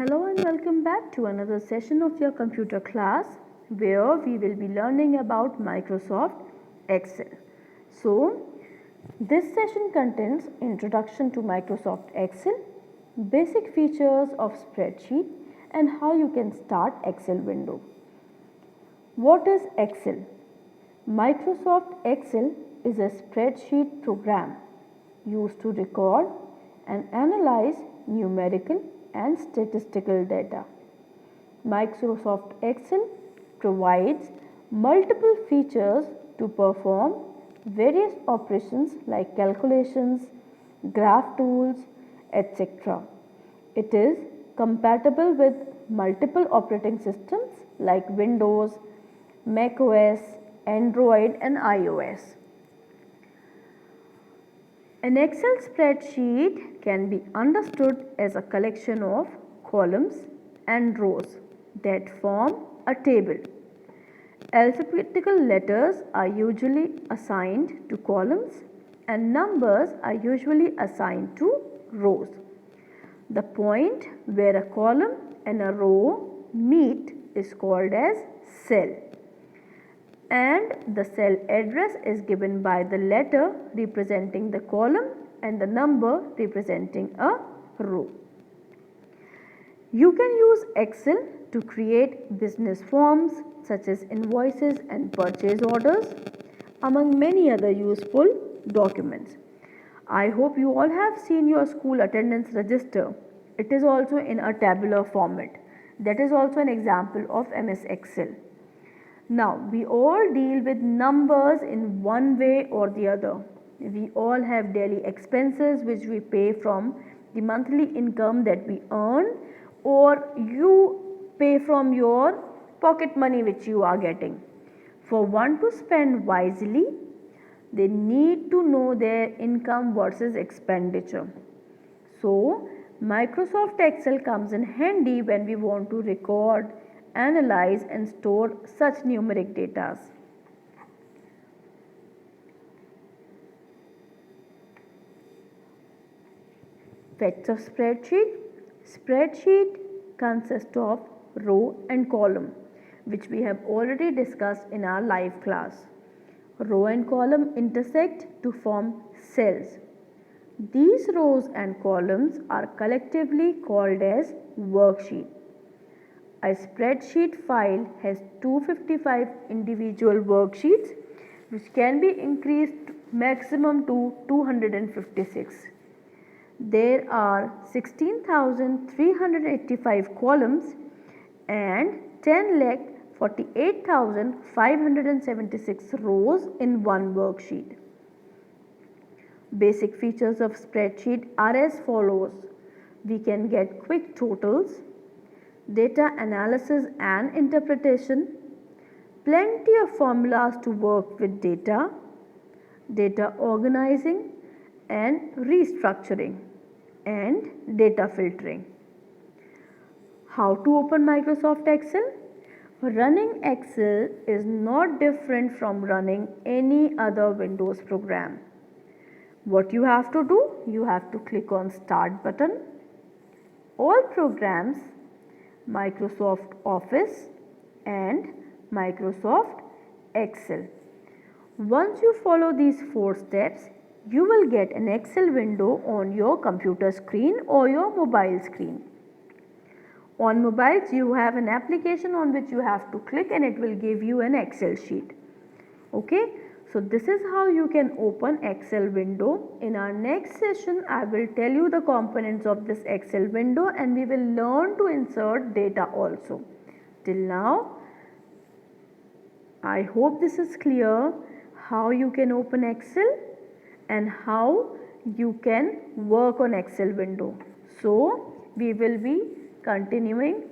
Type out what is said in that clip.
Hello and welcome back to another session of your computer class where we will be learning about Microsoft Excel. So, this session contains introduction to Microsoft Excel, basic features of spreadsheet and how you can start Excel window. What is Excel? Microsoft Excel is a spreadsheet program used to record and analyze numerical and statistical data. Microsoft Excel provides multiple features to perform various operations like calculations, graph tools, etc. It is compatible with multiple operating systems like Windows, Mac OS, Android and iOS. An Excel spreadsheet can be understood as a collection of columns and rows that form a table. Alphabetical letters are usually assigned to columns and numbers are usually assigned to rows. The point where a column and a row meet is called as cell, and the cell address is given by the letter representing the column and the number representing a row. You can use Excel to create business forms such as invoices and purchase orders, among many other useful documents. I hope you all have seen your school attendance register. It is also in a tabular format. That is also an example of MS Excel. Now, we all deal with numbers in one way or the other. We all have daily expenses which we pay from the monthly income that we earn, or you pay from your pocket money which you are getting. For one to spend wisely, they need to know their income versus expenditure. So, Microsoft Excel comes in handy when we want to record, analyze and store such numeric data. Facts of spreadsheet. Spreadsheet consists of row and column, which we have already discussed in our live class. Row and column intersect to form cells. These rows and columns are collectively called as worksheet. A spreadsheet file has 255 individual worksheets which can be increased maximum to 256. There are 16,385 columns and 10,48,576 rows in one worksheet. Basic features of spreadsheet are as follows. We can get quick totals, data analysis and interpretation, plenty of formulas to work with data, data organizing and restructuring, and data filtering. How to open Microsoft Excel? Running Excel is not different from running any other Windows program. What you have to do? You have to click on Start button, All Programs, Microsoft Office and Microsoft Excel. Once you follow these 4 steps, you will get an Excel window on your computer screen or your mobile screen. On mobiles, you have an application on which you have to click and it will give you an Excel sheet. Okay, so this is how you can open Excel window. In our next session, I will tell you the components of this Excel window and we will learn to insert data also. Till now, I hope this is clear how you can open Excel and how you can work on Excel window. So, we will be continuing